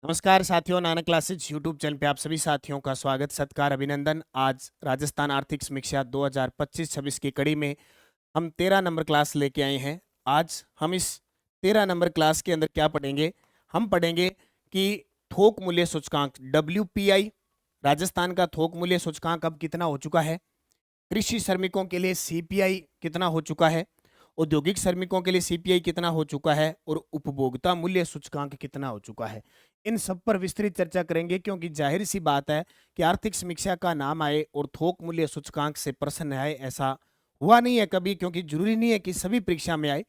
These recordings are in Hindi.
नमस्कार साथियों, नानक क्लासेज यूट्यूब चैनल पे आप सभी साथियों का स्वागत, सत्कार, अभिनंदन। आज राजस्थान आर्थिक समीक्षा 2025-26 की कड़ी में हम 13 नंबर क्लास लेके आए हैं। आज हम इस 13 नंबर क्लास के अंदर क्या पढ़ेंगे? हम पढ़ेंगे कि थोक मूल्य सूचकांक WPI, राजस्थान का थोक मूल्य सूचकांक अब कितना हो चुका है, कृषि श्रमिकों के लिए CPI कितना हो चुका है, औद्योगिक श्रमिकों के लिए CPI कितना हो चुका है और उपभोक्ता मूल्य सूचकांक कितना हो चुका है। इन सब पर विस्तृत चर्चा करेंगे, क्योंकि जाहिर सी बात है कि आर्थिक समीक्षा का नाम आए और थोक मूल्य सूचकांक से प्रश्न आए, ऐसा हुआ नहीं है कभी। क्योंकि जरूरी नहीं है कि सभी परीक्षा में आए,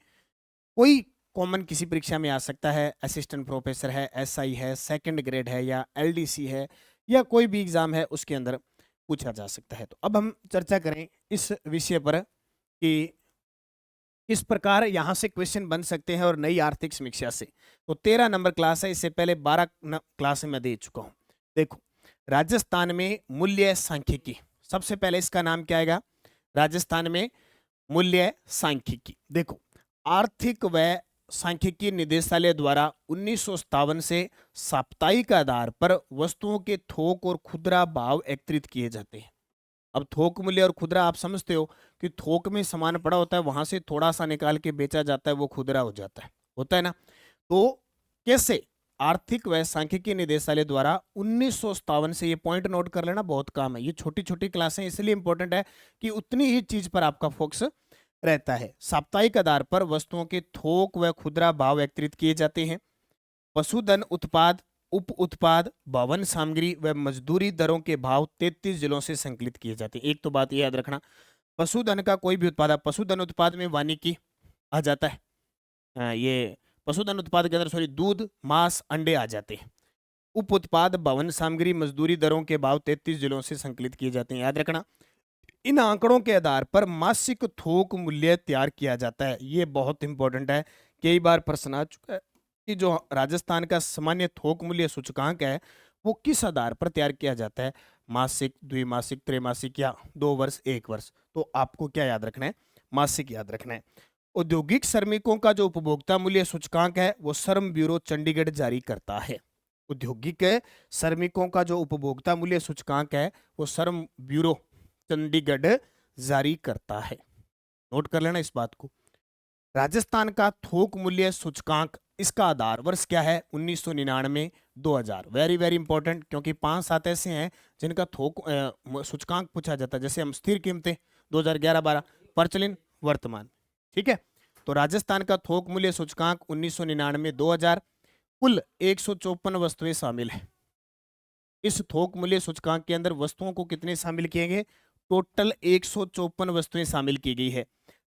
कोई कॉमन किसी परीक्षा में आ सकता है। असिस्टेंट प्रोफेसर है, SI है, सेकंड ग्रेड है, या LDC है, या कोई भी एग्जाम है उसके अंदर पूछा जा सकता है। तो अब हम चर्चा करें इस विषय पर कि किस प्रकार यहाँ से क्वेश्चन बन सकते हैं और नई आर्थिक समीक्षा से। तो 13 नंबर क्लास है, इससे पहले 12 क्लास मैं दे चुका हूँ। देखो, राजस्थान में मूल्य सांख्यिकी, सबसे पहले इसका नाम क्या आएगा? राजस्थान में मूल्य सांख्यिकी। देखो, आर्थिक व सांख्यिकी निदेशालय द्वारा 1957 से साप्ताहिक आधार पर वस्तुओं के थोक और खुदरा भाव एकत्रित किए जाते हैं। अब थोक मूल्य और खुदरा आप समझते हो कि थोक में सामान पड़ा होता है, वहां से थोड़ा सा निकाल के बेचा जाता है, वो खुदरा हो जाता है, होता है ना। तो कैसे? आर्थिक व सांख्यिकी निदेशालय द्वारा 1957 से, ये पॉइंट नोट कर लेना, बहुत काम है, ये छोटी छोटी क्लासें इसलिए इंपॉर्टेंट है कि उतनी ही चीज पर आपका फोकस रहता है। साप्ताहिक आधार पर वस्तुओं के थोक व खुदरा भाव एकत्रित किए जाते हैं। पशुधन उत्पाद, उप उत्पाद, भवन सामग्री व मजदूरी दरों के भाव 33 जिलों से संकलित किए जाते हैं। एक तो बात ये याद रखना, पशुधन का कोई भी उत्पाद, पशुधन उत्पाद में वानिकी आ जाता है। ये पशुधन उत्पाद के अंदर सॉरी दूध, मांस, अंडे आ जाते हैं। उप उत्पाद, भवन सामग्री, मजदूरी दरों के भाव 33 जिलों से संकलित किए जाते हैं, याद रखना। इन आंकड़ों के आधार पर मासिक थोक मूल्य तैयार किया जाता है। ये बहुत इंपॉर्टेंट है, कई बार प्रश्न आ चुका है कि जो राजस्थान का सामान्य थोक मूल्य सूचकांक है वो किस आधार पर तैयार किया जाता है? मासिक, द्विमासिक, त्रैमासिक, या 2 वर्ष, 1 वर्ष? तो आपको क्या याद रखना है? मासिक याद रखना है। औद्योगिक श्रमिकों का जो उपभोक्ता मूल्य सूचकांक है वो श्रम ब्यूरो चंडीगढ़ जारी करता है। औद्योगिक श्रमिकों का जो उपभोक्ता मूल्य सूचकांक है वो श्रम ब्यूरो चंडीगढ़ जारी करता है। नोट कर लेना इस बात को। राजस्थान का थोक मूल्य सूचकांक, इसका आधार वर्ष क्या है? 1999, 2000। वेरी वेरी इंपॉर्टेंट, क्योंकि 5-7 ऐसे हैं जिनका थोक सूचकांक पूछा जाता है। जैसे हम स्थिर कीमतें 2011-12, प्रचलित, वर्तमान। ठीक है, तो राजस्थान का थोक मूल्य सूचकांक 1999, 2000। कुल 154 वस्तुएं शामिल है। इस थोक मूल्य सूचकांक के अंदर वस्तुओं को कितने शामिल किए गए? टोटल 154 वस्तुएं शामिल की गई है,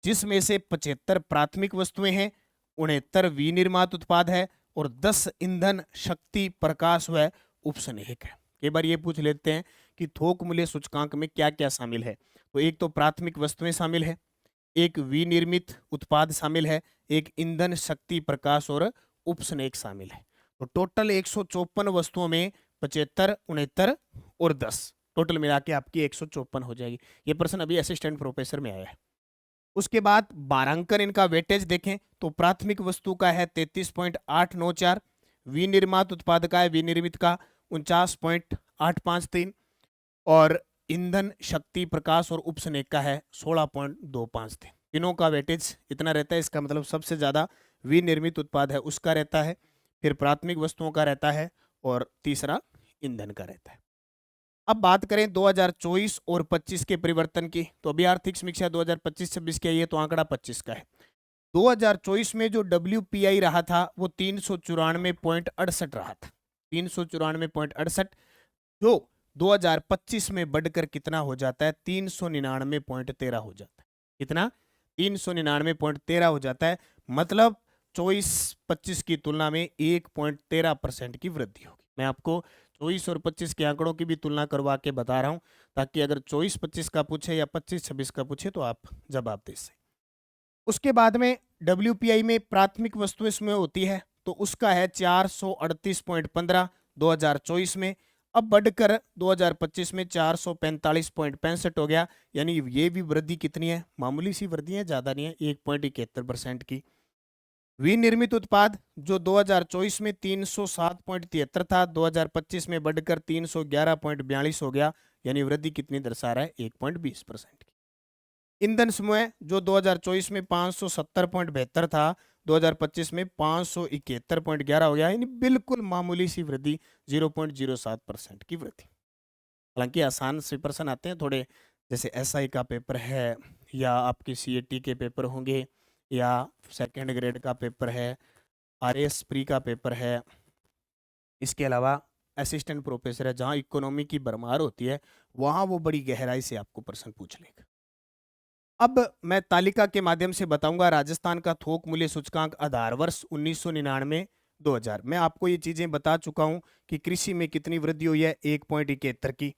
जिसमें से 75 प्राथमिक वस्तुएं हैं, 69 विनिर्मित उत्पाद है और 10 ईंधन, शक्ति, प्रकाश व उपसनेहक है। कई बार ये पूछ लेते हैं कि थोक मूल्य सूचकांक में क्या क्या शामिल है। तो एक तो प्राथमिक वस्तुएं शामिल है, एक विनिर्मित उत्पाद शामिल है, एक ईंधन, शक्ति, प्रकाश और उपसनेहक शामिल है। तो टोटल 154 वस्तुओं में 75, 69 और 10, टोटल मिला के आपकी 154 हो जाएगी। ये प्रश्न अभी असिस्टेंट प्रोफेसर में आया है। उसके बाद 12 अंकन इनका वेटेज देखें तो प्राथमिक वस्तु का है 33.894, विनिर्मित उत्पाद का है, विनिर्मित का 49.853, और ईंधन, शक्ति, प्रकाश और उपसनेक का है 16.253। तीनों का वेटेज इतना रहता है। इसका मतलब सबसे ज्यादा विनिर्मित उत्पाद है उसका रहता है, फिर प्राथमिक वस्तुओं का रहता है, और तीसरा ईंधन का रहता है। अब बात करें 2024 और 25 के परिवर्तन की, तो अभी आर्थिक समीक्षा 2025-26 की आई है, तो आंकड़ा 25 का है। 2024 में जो WPI रहा था वो 394.68 रहा था, 394.68, जो 2025 में बढ़कर कितना हो जाता है? 399.13 हो जाता है। कितना? 399.13 हो जाता है। मतलब 24-25 की तुलना में 1.13% की वृद्धि होगी। मैं आपको 24 और 25 के आंकड़ों की भी तुलना करवा के बता रहा हूं, ताकि अगर 24-25 का पूछे या 25-26 का पूछे तो आप जवाब दे सकें। उसके बाद में WPI में प्राथमिक वस्तु इसमें होती है, तो उसका है 438.15 2024 में। अब बढ़कर 2025 में 445.65 हो गया। यानी ये भी वृद्धि कितनी है? मामूली सी वृद्धि है, ज्यादा नहीं है, 1.71% की। विनिर्मित उत्पाद जो 2024 में 307.73 था, 2025 में बढ़कर 311.42 हो गया, यानी वृद्धि कितनी दर्शा रहा है? 1.20% की। ईंधन समूह जो 2024 में 570.72 था, 2025 में 571.11 हो गया, यानी बिल्कुल मामूली सी वृद्धि, 0.07% की वृद्धि। हालांकि आसान से प्रश्न आते हैं थोड़े, जैसे एसआई का पेपर है, या आपके सीएटी के पेपर होंगे, या सेकेंड ग्रेड का पेपर है, आरएस प्री का पेपर है, इसके अलावा असिस्टेंट प्रोफेसर है, जहाँ इकोनॉमी की भरमार होती है, वहाँ वो बड़ी गहराई से आपको प्रश्न पूछ लेगा। अब मैं तालिका के माध्यम से बताऊंगा राजस्थान का थोक मूल्य सूचकांक आधार वर्ष 1999-2000। मैं आपको ये चीजें बता चुका हूं कि कृषि में कितनी वृद्धि हुई है, 1.71 की,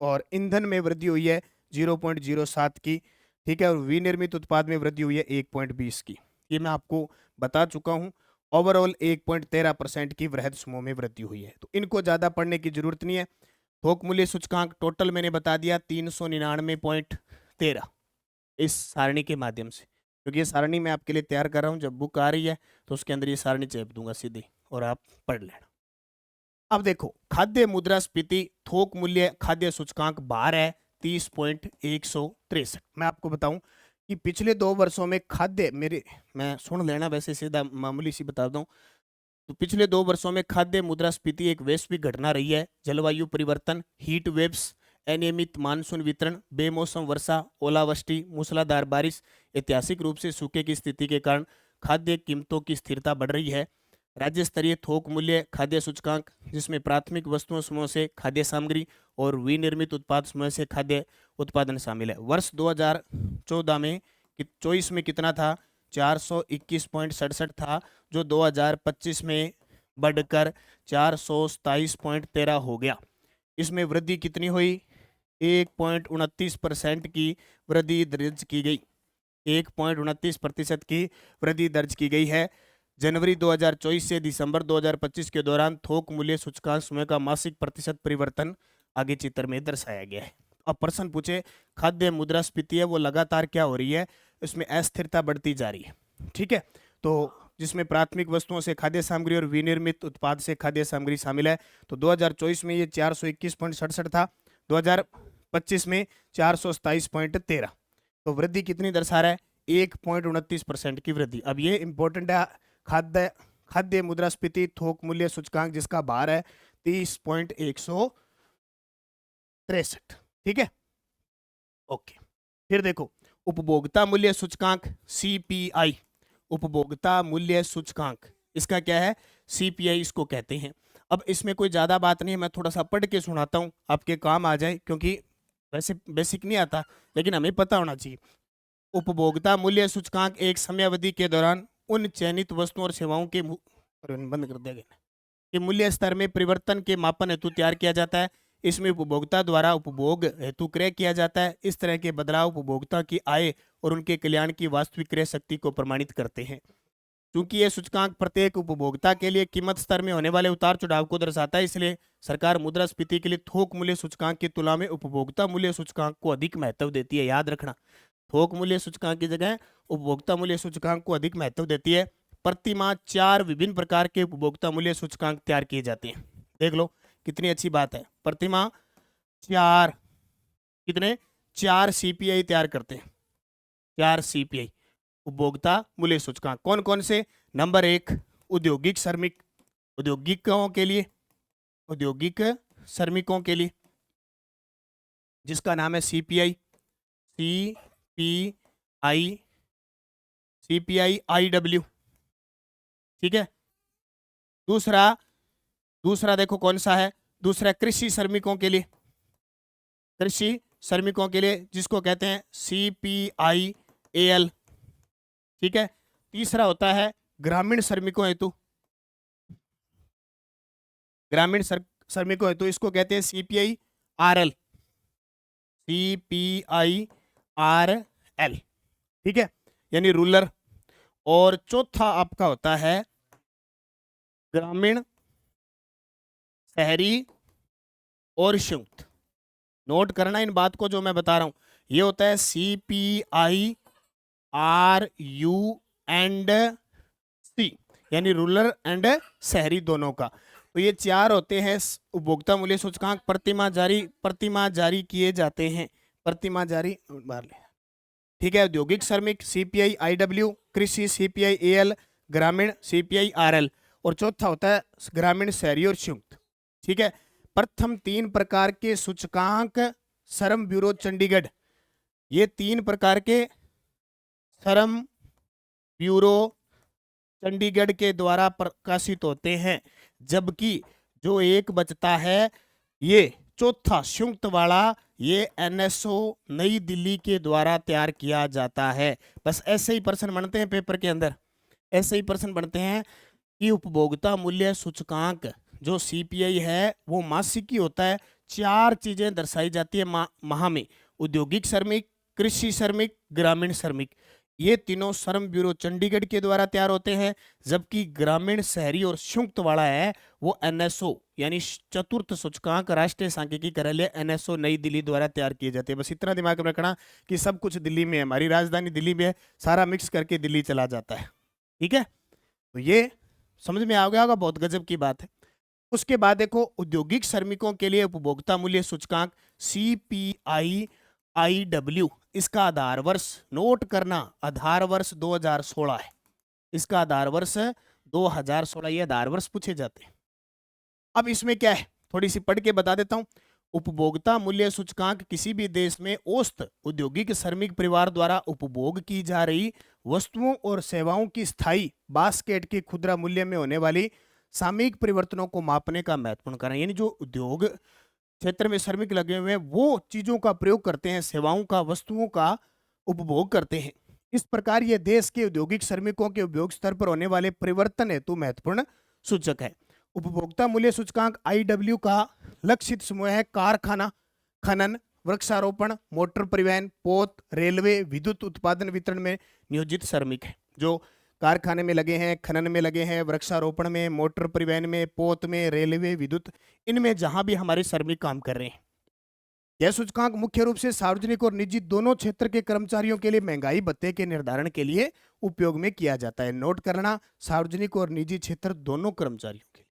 और ईंधन में वृद्धि हुई है 0.07 की, ठीक है, और विनिर्मित उत्पाद में वृद्धि हुई है 1.20 की। ये मैं आपको बता चुका हूं। ओवरऑल 1.13% की वृहद समूह में वृद्धि हुई है, तो इनको ज्यादा पढ़ने की जरूरत नहीं है। थोक मूल्य सूचकांक टोटल मैंने बता दिया 399.13 इस सारणी के माध्यम से, क्योंकि ये सारणी मैं आपके लिए तैयार कर रहा हूं, जब बुक आ रही है तो उसके अंदर ये सारणी चेप दूंगा सीधी, और आप पढ़ लेना। अब देखो, खाद्य मुद्रास्फीति थोक मूल्य खाद्य सूचकांक बाहर है 30.163। मैं आपको बताऊं कि पिछले 2 वर्षों में खाद्य मैं सुन लेना, वैसे सीधा मामूली सी बता दूं, तो पिछले 2 वर्षों में खाद्य मुद्रास्फीति एक वैश्विक घटना रही है। जलवायु परिवर्तन, हीट वेव्स, अनियमित मानसून वितरण, बेमौसम वर्षा, ओलावृष्टि, मूसलाधार बारिश, ऐतिहासिक रूप से सूखे की स्थिति के कारण खाद्य कीमतों की स्थिरता बढ़ रही है। राज्य स्तरीय थोक मूल्य खाद्य सूचकांक, जिसमें प्राथमिक वस्तुओं समूह से खाद्य सामग्री और विनिर्मित उत्पाद समूह से खाद्य उत्पादन शामिल है, वर्ष 2014 में 24 में कितना था? 421.67 था, जो 2025 में बढ़कर 427.13 हो गया। इसमें वृद्धि कितनी हुई? 1.29% की वृद्धि दर्ज की गई। 1.29% की वृद्धि दर्ज की गई है। जनवरी 2024 से दिसंबर 2025 के दौरान थोक मूल्य सूचकांक समूह का मासिक प्रतिशत परिवर्तन आगे चित्र में दर्शाया गया है। अब प्रश्न पूछे, खाद्य मुद्रास्फीति है वो लगातार क्या हो रही है? इसमें अस्थिरता बढ़ती जा रही है, ठीक है। तो जिसमें प्राथमिक वस्तुओं से खाद्य सामग्री और विनिर्मित उत्पाद से खाद्य सामग्री शामिल है, तो 2024 में ये 421.67 था, 2025 में 427.13, तो वृद्धि कितनी दर्शा रहा है? 1.29% की वृद्धि। अब ये इंपॉर्टेंट है, खाद्य खाद्य मुद्रास्फीति थोक मूल्य सूचकांक जिसका भार है 30.163, ठीक है, ओके। फिर देखो, उपभोक्ता मूल्य सूचकांक सीपीआई, उपभोक्ता मूल्य सूचकांक, इसका क्या है? सीपीआई इसको कहते हैं। अब इसमें कोई ज्यादा बात नहीं है, मैं थोड़ा सा पढ़ के सुनाता हूं, आपके काम आ जाए, क्योंकि वैसे बेसिक नहीं आता, लेकिन हमें पता होना चाहिए। उपभोक्ता मूल्य सूचकांक एक समयावधि के दौरान उन चयनित वस्तुओं और सेवाओं के बंद कर दिया गया कि मूल्य स्तर में परिवर्तन के मापन हेतु तैयार किया जाता है। इसमें उपभोक्ता द्वारा उपभोग हेतु क्रय किया जाता है। इस तरह के बदलाव उपभोक्ता की आय और उनके कल्याण की वास्तविक क्रय शक्ति को प्रमाणित करते हैं। क्योंकि यह सूचकांक प्रत्येक उपभोक्ता के लिए कीमत स्तर में होने वाले उतार चढ़ाव को दर्शाता है, इसलिए सरकार मुद्रास्फीति के लिए थोक मूल्य सूचकांक की तुलना में उपभोक्ता मूल्य सूचकांक को अधिक महत्व देती है। याद रखना, थोक मूल्य सूचकांक की जगह उपभोक्ता मूल्य सूचकांक को अधिक महत्व देती है। प्रति माह 4 विभिन्न प्रकार के उपभोक्ता मूल्य सूचकांक तैयार किए जाते हैं। देख लो कितनी अच्छी बात है, प्रति माह 4 कितने 4 सीपीआई तैयार करते हैं। 4 सीपीआई उपभोक्ता मूल्य सूचकांक कौन कौन से? नंबर 1 औद्योगिक श्रमिक, औद्योगिकों के लिए, औद्योगिक श्रमिकों के लिए, जिसका नाम है सीपीआई, सीपीआई, सीपीआई आईडब्ल्यू, ठीक है। दूसरा दूसरा देखो कौन सा है? दूसरा कृषि श्रमिकों के लिए, कृषि श्रमिकों के लिए, जिसको कहते हैं सीपीआई एल, ठीक है। तीसरा होता है ग्रामीण श्रमिकों हेतु, ग्रामीण श्रमिकों हेतु, इसको कहते हैं सीपीआई आरएल, सीपीआई आरएल, ठीक है, यानी रूरल। और चौथा आपका होता है ग्रामीण, शहरी और संयुक्त। नोट करना इन बात को जो मैं बता रहा हूं, ये होता है सीपीआई आर यू एंड यानी रूरल एंड शहरी दोनों का। तो ये 4 होते हैं उपभोक्ता मूल्य सूचकांक, प्रतिमाह जारी किए जाते हैं, प्रतिमाह जारी बाहर ले। ठीक है, औद्योगिक श्रमिक सीपीआई आईडब्ल्यू, कृषि सीपीआई एएल, ग्रामीण सीपीआई आरएल, और चौथा होता है ग्रामीण शहरी और संयुक्त। ठीक है, प्रथम 3 प्रकार के सूचकांक श्रम ब्यूरो चंडीगढ़, ये 3 प्रकार के श्रम ब्यूरो चंडीगढ़ के द्वारा प्रकाशित होते हैं, जबकि जो एक बचता है ये चौथा संयुक्त वाला, ये एनएसओ नई दिल्ली के द्वारा तैयार किया जाता है। बस ऐसे ही प्रश्न बनते हैं पेपर के अंदर, ऐसे ही प्रश्न बनते हैं कि उपभोक्ता मूल्य सूचकांक जो सीपीआई है वो मासिक ही होता है। 4 चीजें दर्शाई जाती है माह में, औद्योगिक श्रमिक, कृषि श्रमिक, ग्रामीण श्रमिक, ये तीनों श्रम ब्यूरो चंडीगढ़ के द्वारा तैयार होते हैं, जबकि ग्रामीण शहरी और संयुक्त वाला है वो एनएसओ यानी चतुर्थ सूचकांक राष्ट्रीय सांख्यिकी कार्यालय एनएसओ नई दिल्ली द्वारा तैयार किए जाते हैं। बस इतना दिमाग में रखना कि सब कुछ दिल्ली में है, हमारी राजधानी दिल्ली में है, सारा मिक्स करके दिल्ली चला जाता है। ठीक है, तो ये समझ में आ गया होगा, बहुत गजब की बात है। उसके बाद देखो, औद्योगिक श्रमिकों के लिए उपभोक्ता मूल्य सूचकांक सीपीआई आईडब्ल्यू, इसका आधार वर्ष नोट करना, आधार वर्ष 2016 है, इसका आधार वर्ष 2016, ये आधार वर्ष पूछे जाते हैं। अब इसमें क्या है थोड़ी सी पढ़ के बता देता हूं। उपभोक्ता मूल्य सूचकांक किसी भी देश में औसत औद्योगिक श्रमिक परिवार द्वारा उपभोग की जा रही वस्तुओं और सेवाओं की स्थायी बास्केट के खुदरा मूल्य में होने वाली सामयिक परिवर्तनों को मापने का महत्वपूर्ण कारण, यानी जो उद्योग क्षेत्र में श्रमिक लगे हुए हैं वो चीजों का प्रयोग करते हैं, सेवाओं का, वस्तुओं का उपभोग करते हैं। इस प्रकार यह देश के औद्योगिक श्रमिकों के उपयोग स्तर पर होने वाले परिवर्तन हेतु महत्वपूर्ण सूचक है। उपभोक्ता मूल्य सूचकांक आईडब्ल्यू का लक्षित समूह है कारखाना, खनन, वृक्षारोपण, मोटर परिवहन, पोत, रेलवे, विद्युत उत्पादन वितरण में नियोजित श्रमिक है, जो कारखाने में लगे हैं, खनन में लगे हैं, वृक्षारोपण में, मोटर परिवहन में, पोत में, रेलवे, विद्युत, इनमें जहां भी हमारे श्रमिक काम कर रहे हैं। यह सूचकांक मुख्य रूप से सार्वजनिक और निजी दोनों क्षेत्र के कर्मचारियों के लिए महंगाई भत्ते के निर्धारण के लिए उपयोग में किया जाता है। नोट करना, सार्वजनिक और निजी क्षेत्र दोनों कर्मचारियों के लिए।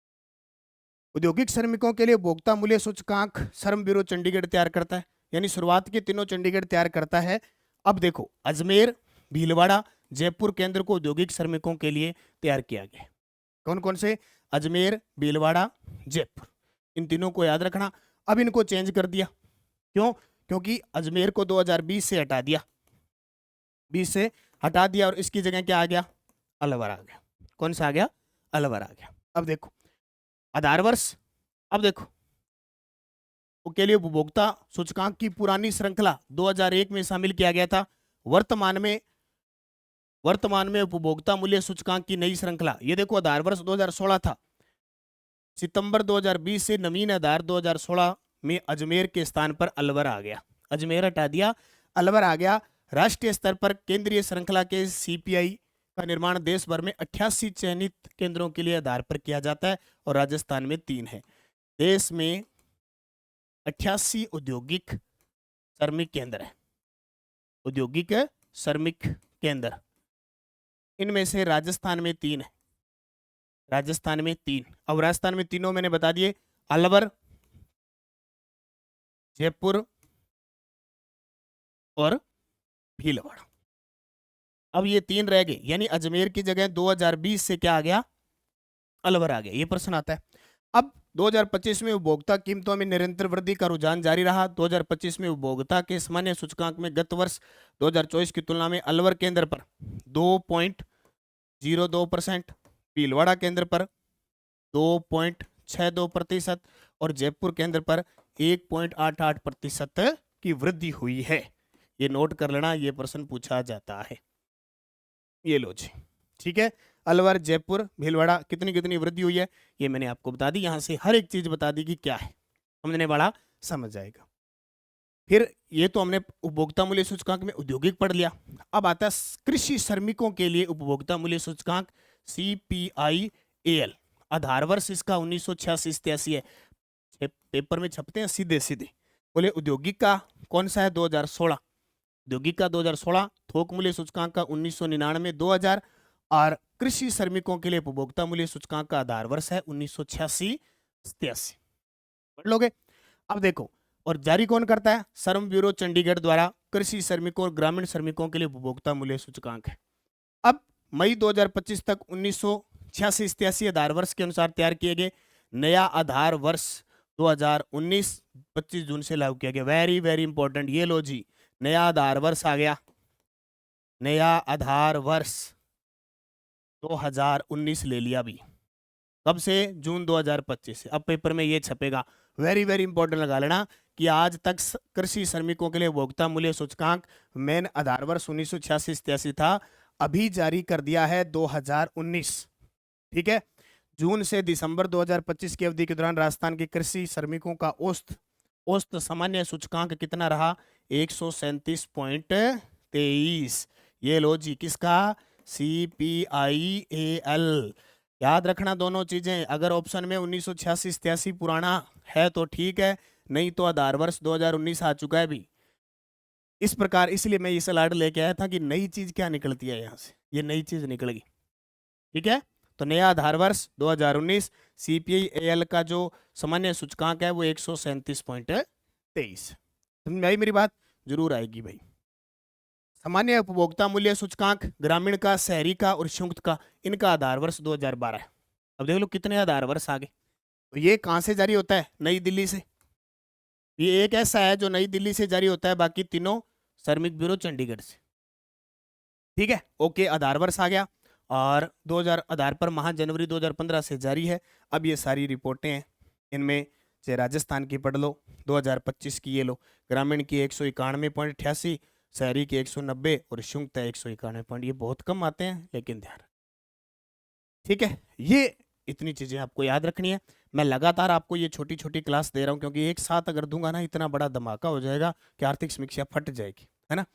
औद्योगिक श्रमिकों के लिए उपभोक्ता मूल्य सूचकांक श्रम ब्यूरो चंडीगढ़ तैयार करता है, यानी शुरुआत के तीनों चंडीगढ़ तैयार करता है। अब देखो, अजमेर, भीलवाड़ा, जयपुर केंद्र को औद्योगिक श्रमिकों के लिए तैयार किया गया। कौन कौन से? अजमेर, भीलवाड़ा, जयपुर, इन तीनों को याद रखना। अब इनको चेंज कर दिया, क्यों? क्योंकि अजमेर को 2020 से हटा दिया, 20 से हटा दिया, और इसकी जगह क्या आ गया? अलवर आ गया। कौन सा आ गया? अलवर आ गया। अब देखो आधार वर्ष, अब देखो के लिए उपभोक्ता सूचकांक की पुरानी श्रृंखला 2001 में शामिल किया गया था। वर्तमान में उपभोक्ता मूल्य सूचकांक की नई श्रृंखला, ये देखो आधार वर्ष 2016 था, सितंबर 2020 से नवीन आधार 2016 में अजमेर के स्थान पर अलवर आ गया। अजमेर हटा दिया, अलवर आ गया। राष्ट्रीय स्तर पर केंद्रीय श्रृंखला के सीपीआई का निर्माण देश भर में 88 चयनित केंद्रों के लिए आधार पर किया जाता है, और राजस्थान में 3 है। देश में 88 औद्योगिक श्रमिक केंद्र है, औद्योगिक श्रमिक केंद्र, इनमें से राजस्थान में 3 है, राजस्थान में 3। अब राजस्थान में तीनों मैंने बता दिए, अलवर, जयपुर और भीलवाड़ा। अब ये 3 रह गए, यानी अजमेर की जगह 2020 से क्या आ गया? अलवर आ गया। ये प्रश्न आता है। अब 2025 में उपभोक्ता कीमतों में निरंतर वृद्धि का रुझान जारी रहा। 2025 में उपभोक्ता के सामान्य सूचकांक में गत वर्ष 2024 की तुलना में अलवर केंद्र पर 2.02%, भीलवाड़ा केंद्र पर 2.62% और जयपुर केंद्र पर 1.88% की वृद्धि हुई है। ये नोट कर लेना, ये प्रश्न पूछा जाता है। ये लो जी, ठीक है। अलवर, जयपुर, भीलवाड़ा कितनी कितनी वृद्धि हुई है ये मैंने आपको बता दी। यहां से हर एक चीज बता दी कि क्या है, समझने वाला समझ जाएगा। फिर ये तो हमने उपभोक्ता मूल्य सूचकांक में औद्योगिक पढ़ लिया। अब आता है कृषि श्रमिकों के लिए उपभोक्ता मूल्य सूचकांक CPI-AL। आधार वर्ष इसका 1986-87 है। पेपर में छपते हैं सीधे सीधे। बोले औद्योगिक का कौन सा है? 2016। औद्योगिक का 2016, थोक मूल्य सूचकांक का 1999, 2000 और कृषि श्रमिकों के लिए उपभोक्ता मूल्य सूचकांक का आधार वर्ष है 1986-87। पढ़ लोगे। अब देखो, और जारी कौन करता है? श्रम ब्यूरो चंडीगढ़ द्वारा कृषि श्रमिकों और ग्रामीण श्रमिकों के लिए उपभोक्ता मूल्य सूचकांक है। अब मई 2025 तक 1986-87 आधार वर्ष के अनुसार तैयार किए गए। नया आधार वर्ष 2019 25 जून से लागू किया गया। Very very important. ये लो जी, नया आधार वर्ष आ गया। नया आधार वर्ष 2019 ले लिया भी। कब से? जून 2025 से। अब पेपर में ये छपेगा। वेरी वेरी इंपॉर्टेंट लगा लेना कि आज तक कृषि श्रमिकों के लिए उपभोक्ता मूल्य सूचकांक मेन आधार वर्ष 1986-87 था, अभी जारी कर दिया है 2019। ठीक है। जून से दिसंबर 2025 की अवधि के दौरान राजस्थान के कृषि श्रमिकों का औसत सामान्य सूचकांक कितना रहा? 137.23। ये लो जी, किसका? CPIAL। याद रखना दोनों चीजें। अगर ऑप्शन में 1986-87 पुराना है तो ठीक है, नहीं तो आधार वर्ष 2019 आ चुका है भी। इस प्रकार, इसलिए मैं ये स्लाइड लेके आया था कि नई चीज क्या निकलती है यहाँ से। ये नई चीज निकलेगी। ठीक है। तो नया आधार वर्ष 2019, CPIAL का जो सामान्य सूचकांक है वो 137.23। समझ में आई मेरी बात? जरूर आएगी भाई। सामान्य उपभोक्ता मूल्य सूचकांक ग्रामीण का, शहरी का और संयुक्त का, इनका आधार वर्ष 2012 है। अब देख लो कितने आधार वर्ष आगे। तो ये कहां से जारी होता है? नई दिल्ली से। ये एक ऐसा है जो नई दिल्ली से जारी होता है, बाकी तीनों श्रमिक ब्यूरो चंडीगढ़ से। ठीक है। ओके, आधार वर्ष आ गया। और 2000 आधार पर माह जनवरी 2015 से जारी है। अब ये सारी रिपोर्टें हैं, इनमें से राजस्थान की पढ़ लो 2025 की। ये लो, ग्रामीण की 191.88, शहरी की 190 और संयुक्त 191 पॉइंट। ये बहुत कम आते हैं, लेकिन ध्यान। ठीक है। ये इतनी चीजें आपको याद रखनी है। मैं लगातार आपको ये छोटी छोटी क्लास दे रहा हूँ, क्योंकि एक साथ अगर दूंगा ना, इतना बड़ा धमाका हो जाएगा कि आर्थिक समीक्षा फट जाएगी, है ना।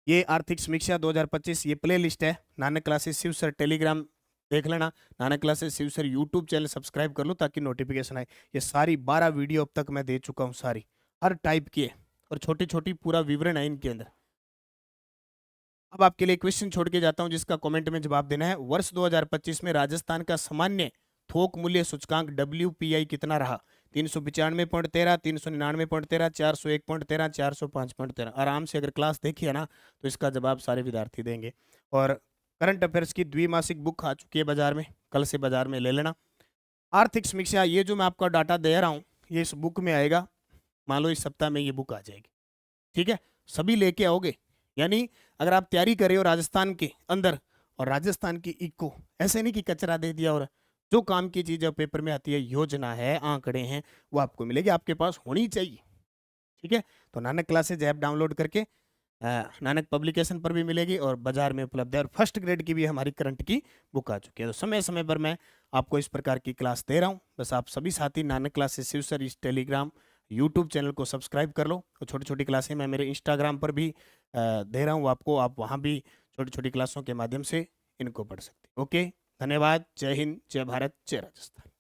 ये आर्थिक समीक्षा 2025 ये प्ले लिस्ट है। Nanak classes Shiv sir Telegram देख लेना, Nanak classes Shiv sir YouTube channel subscribe कर लो ताकि नोटिफिकेशन आए। ये सारी 12 वीडियो अब तक मैं दे चुका हूँ, सारी हर टाइप की है, और छोटी छोटी पूरा विवरण है इनके अंदर। अब आपके लिए क्वेश्चन छोड़ के जाता हूं जिसका कमेंट में जवाब देना है। वर्ष 2025 में राजस्थान का सामान्य थोक मूल्य सूचकांक WPI कितना रहा? 395.13, 399.13, 401.13, 405.13। आराम से अगर क्लास देखी है ना, तो इसका जवाब सारे विद्यार्थी देंगे। और करंट अफेयर्स की द्विमासिक बुक आ चुकी है बाजार में, कल से बाजार में ले लेना। आर्थिक समीक्षा, ये जो मैं आपका डाटा दे रहा हूँ ये इस बुक में आएगा। मान लो इस सप्ताह में ये बुक आ जाएगी। ठीक है। सभी लेके आओगे, यानी अगर आप तैयारी कर रहे हो राजस्थान के अंदर और राजस्थान की इको, ऐसे नहीं कि कचरा दे दिया, और जो काम की चीज़ पेपर में आती है, योजना है, आंकड़े हैं, वो आपको मिलेगी, आपके पास होनी चाहिए। ठीक है। तो नानक क्लासेज ऐप डाउनलोड करके नानक पब्लिकेशन पर भी मिलेगी और बाजार में उपलब्ध है। और फर्स्ट ग्रेड की भी हमारी करंट की बुक आ चुकी है। तो समय समय पर मैं आपको इस प्रकार की क्लास दे रहा हूँ। बस आप सभी साथी नानक क्लासेज शिव सर इस टेलीग्राम यूट्यूब चैनल को सब्सक्राइब कर लो। और छोटी छोटी क्लासें मैं मेरे इंस्टाग्राम पर भी दे रहा हूँ आपको, आप वहाँ भी छोटी छोटी क्लासों के माध्यम से इनको पढ़ सकते। ओके, धन्यवाद। जय हिंद, जय भारत, जय राजस्थान।